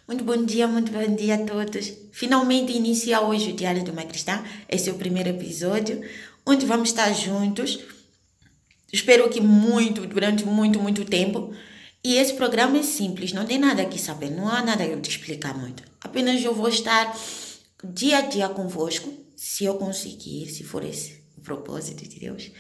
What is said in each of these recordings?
Muito bom dia a todos. Finalmente inicia hoje o Diário de uma Cristã. Esse é o primeiro episódio, onde vamos estar juntos. Espero que durante muito tempo. E esse programa é simples, não tem nada que saber, não há nada eu te explicar muito. Apenas eu vou estar dia a dia convosco, se eu conseguir, se for esse o propósito de Deus,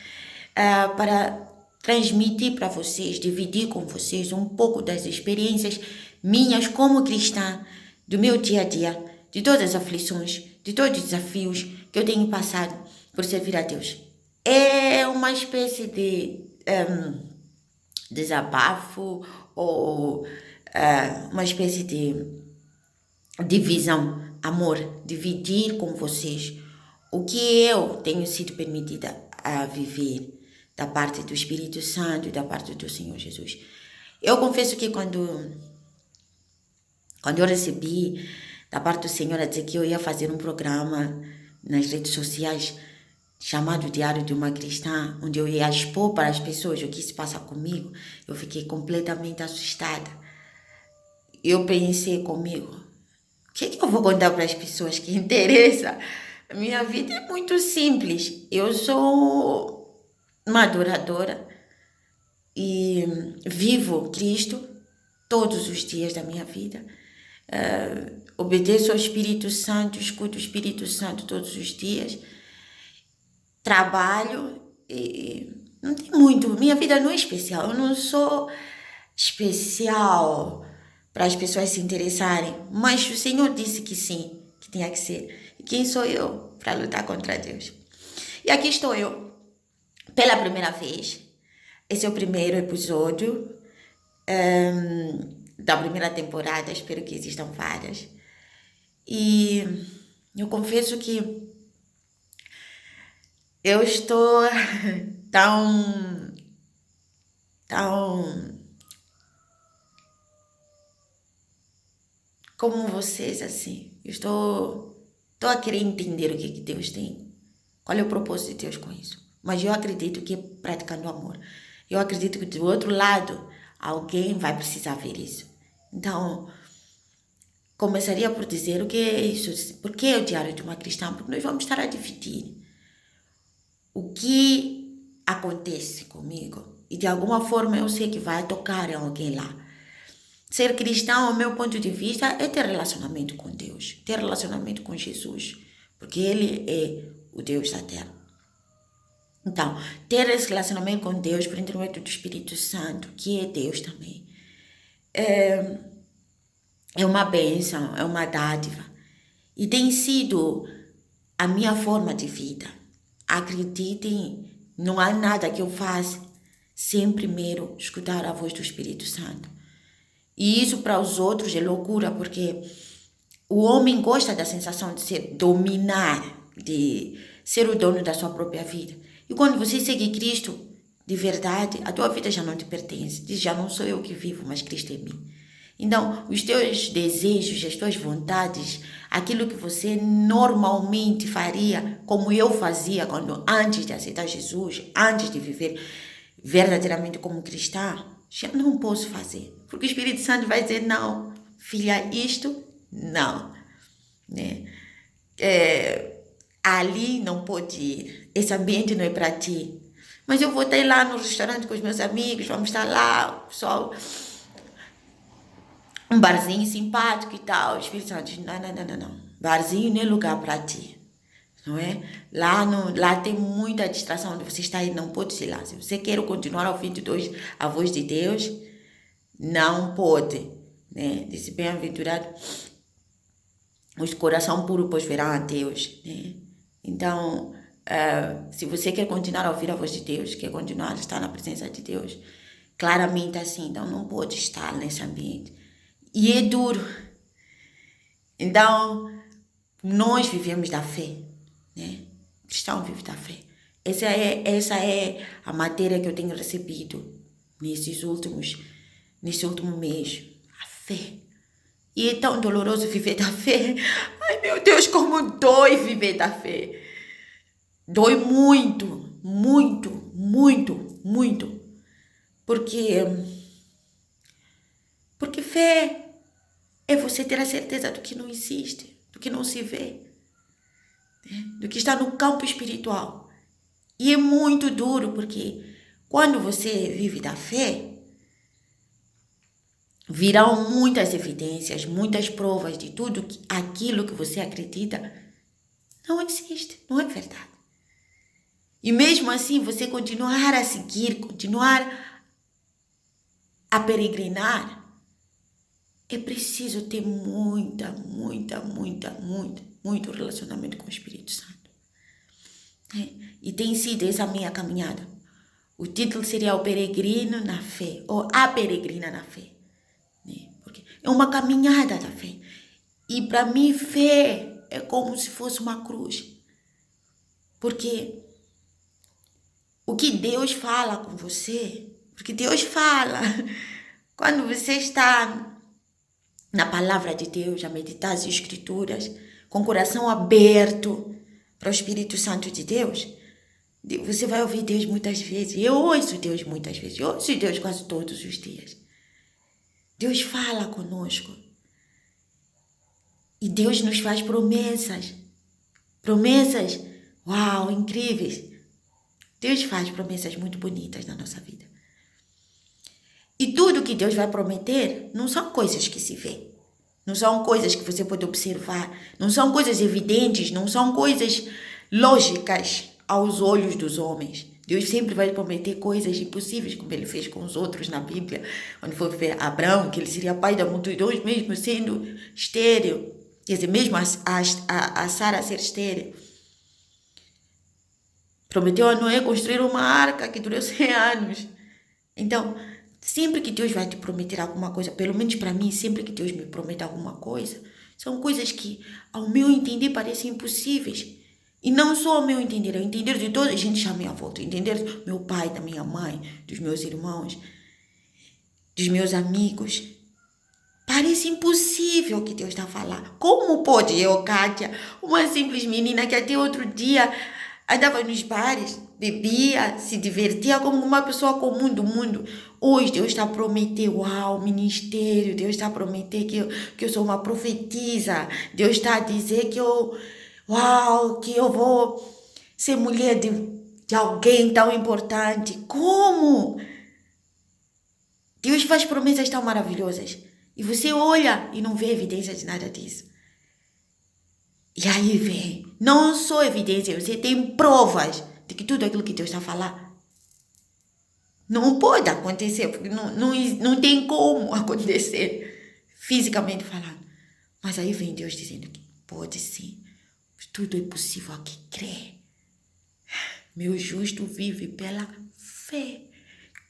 para transmitir para vocês, dividir com vocês um pouco das experiências minhas como cristã, do meu dia a dia, de todas as aflições, de todos os desafios que eu tenho passado por servir a Deus. É uma espécie de desabafo ou uma espécie de divisão, amor, dividir com vocês o que eu tenho sido permitida a viver da parte do Espírito Santo e da parte do Senhor Jesus. Eu confesso que quando eu recebi da parte do Senhor a dizer que eu ia fazer um programa nas redes sociais chamado Diário de uma Cristã, onde eu ia expor para as pessoas o que se passa comigo, eu fiquei completamente assustada. Eu pensei comigo, o que eu vou contar para as pessoas que interessa? A minha vida é muito simples. Eu sou uma adoradora e vivo Cristo todos os dias da minha vida. Obedeço ao Espírito Santo, escuto o Espírito Santo todos os dias. Trabalho e não tem muito. Minha vida não é especial. Eu não sou especial para as pessoas se interessarem, mas o Senhor disse que sim, que tinha que ser. E quem sou eu para lutar contra Deus? E aqui estou eu, pela primeira vez. Esse é o primeiro episódio da primeira temporada. Espero que existam várias. E eu confesso que eu estou tão como vocês, assim. Eu estou a querer entender o que Deus tem. Qual é o propósito de Deus com isso? Mas eu acredito que é praticando amor. Eu acredito que do outro lado, alguém vai precisar ver isso. Então, começaria por dizer o que é isso. Por que é o Diário de uma Cristã? Porque nós vamos estar a dividir o que acontece comigo. E de alguma forma eu sei que vai tocar em alguém lá. Ser cristão, ao meu ponto de vista, é ter relacionamento com Deus, ter relacionamento com Jesus, porque Ele é o Deus da terra. Então, ter esse relacionamento com Deus por intermédio do Espírito Santo, que é Deus também, é uma bênção, é uma dádiva. E tem sido a minha forma de vida. Acreditem, não há nada que eu faça sem primeiro escutar a voz do Espírito Santo. E isso para os outros é loucura, porque o homem gosta da sensação de dominar, de ser o dono da sua própria vida. E quando você segue Cristo de verdade, a tua vida já não te pertence. Diz, já não sou eu que vivo, mas Cristo é em mim. Então, os teus desejos, as tuas vontades, aquilo que você normalmente faria, como eu fazia antes de aceitar Jesus, antes de viver verdadeiramente como cristã, já não posso fazer. Porque o Espírito Santo vai dizer, não, filha, isto não. Né? Ali não pode ir. Esse ambiente não é para ti. Mas eu vou estar lá no restaurante com os meus amigos, vamos estar lá, pessoal, um barzinho simpático e tal. O Espírito Santo diz, não. Barzinho não é lugar para ti. Não é? Lá tem muita distração onde você está aí, não pode ir lá. Se você quer continuar ouvindo a voz de Deus, não pode. Né? Disse, bem-aventurado os de coração puro, pois verão a Deus. Né? Então, se você quer continuar a ouvir a voz de Deus, quer continuar a estar na presença de Deus, claramente assim, então não pode estar nesse ambiente. E é duro. Então, nós vivemos da fé. Né? O cristão vive da fé. Essa é a matéria que eu tenho recebido nesse último mês. A fé. E é tão doloroso viver da fé. Ai, meu Deus, como dói viver da fé. Dói muito. Porque fé é você você ter a certeza do que não existe, do que não se vê, né? Do que está no campo espiritual. E é muito duro, porque quando você vive da fé, virão muitas evidências, muitas provas de tudo aquilo que você acredita não existe, não é verdade. E mesmo assim, você continuar a seguir, continuar a peregrinar, é preciso ter muito relacionamento com o Espírito Santo. E tem sido essa minha caminhada. O título seria O Peregrino na Fé, ou A Peregrina na Fé. Porque é uma caminhada da fé. E para mim, fé é como se fosse uma cruz. Porque o que Deus fala com você, porque Deus fala, quando você está na palavra de Deus, a meditar as Escrituras, com o coração aberto para o Espírito Santo de Deus, você vai ouvir Deus muitas vezes. Eu ouço Deus muitas vezes, eu ouço Deus quase todos os dias. Deus fala conosco. E Deus nos faz promessas. Promessas, uau, incríveis. Deus faz promessas muito bonitas na nossa vida. E tudo que Deus vai prometer não são coisas que se vê. Não são coisas que você pode observar. Não são coisas evidentes. Não são coisas lógicas aos olhos dos homens. Deus sempre vai prometer coisas impossíveis, como ele fez com os outros na Bíblia, onde foi ver Abraão, que ele seria pai da multidões, mesmo sendo estéril. Quer dizer, mesmo a Sara ser estéril. Prometeu a Noé construir uma arca que durou 100 anos. Então, sempre que Deus vai te prometer alguma coisa, pelo menos para mim, sempre que Deus me promete alguma coisa, são coisas que, ao meu entender, parecem impossíveis. E não só ao meu entender, ao entender de toda a gente à minha volta, ao entender do meu pai, da minha mãe, dos meus irmãos, dos meus amigos. Parece impossível o que Deus está a falar. Como pode eu, Kátia, uma simples menina que até outro dia andava nos bares, bebia, se divertia como uma pessoa comum do mundo. Hoje Deus está a prometer, uau, ministério. Deus está a prometer que eu sou uma profetisa. Deus está a dizer que eu vou ser mulher de alguém tão importante. Como? Deus faz promessas tão maravilhosas. E você olha e não vê evidência de nada disso. E aí vem, não só evidência, você tem provas de que tudo aquilo que Deus está a falar não pode acontecer, porque não tem como acontecer, fisicamente falando. Mas aí vem Deus dizendo que pode sim, tudo é possível a quem crê. Meu justo vive pela fé.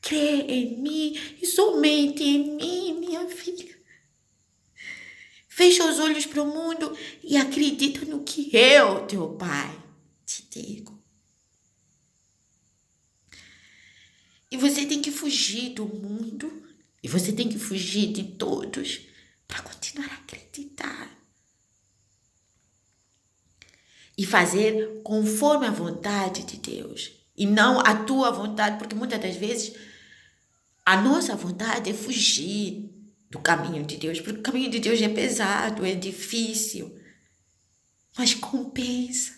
Crê em mim e somente em mim, minha filha. Fecha os olhos para o mundo e acredita no que eu, teu pai, te digo. E você tem que fugir do mundo e você tem que fugir de todos para continuar a acreditar. E fazer conforme a vontade de Deus e não a tua vontade, porque muitas das vezes a nossa vontade é fugir do caminho de Deus, porque o caminho de Deus é pesado, é difícil, mas compensa.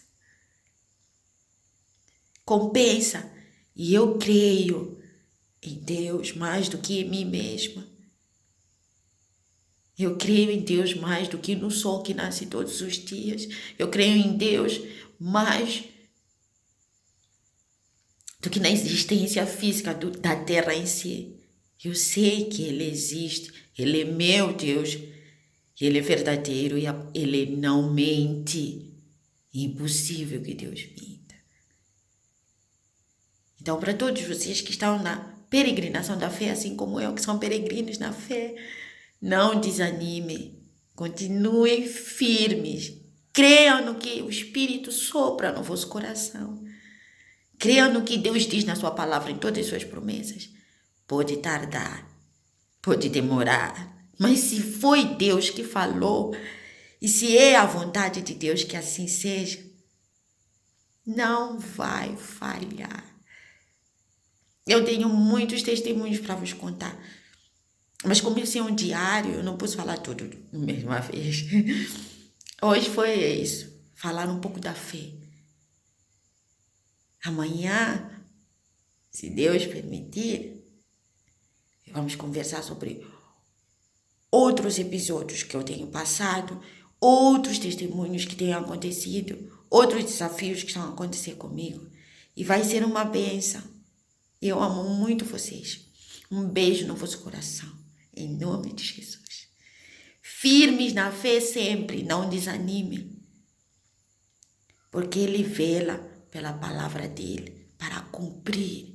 Compensa. E eu creio em Deus mais do que em mim mesma. Eu creio em Deus mais do que no sol que nasce todos os dias. Eu creio em Deus mais do que na existência física da terra em si. Eu sei que Ele existe, Ele é meu Deus, Ele é verdadeiro e Ele não mente. É impossível que Deus minta. Então, para todos vocês que estão na peregrinação da fé, assim como eu, que são peregrinos na fé, não desanimem, continuem firmes, creiam no que o Espírito sopra no vosso coração, creiam no que Deus diz na sua palavra, em todas as suas promessas. Pode tardar, pode demorar, mas se foi Deus que falou, e se é a vontade de Deus que assim seja, não vai falhar. Eu tenho muitos testemunhos para vos contar. Mas como isso é um diário, eu não posso falar tudo na mesma vez. Hoje foi isso, falar um pouco da fé. Amanhã, se Deus permitir, vamos conversar sobre outros episódios que eu tenho passado, outros testemunhos que têm acontecido, outros desafios que estão a acontecer comigo. E vai ser uma bênção. Eu amo muito vocês. Um beijo no vosso coração. Em nome de Jesus. Firmes na fé sempre, não desanimem. Porque Ele vela pela palavra dele para cumprir.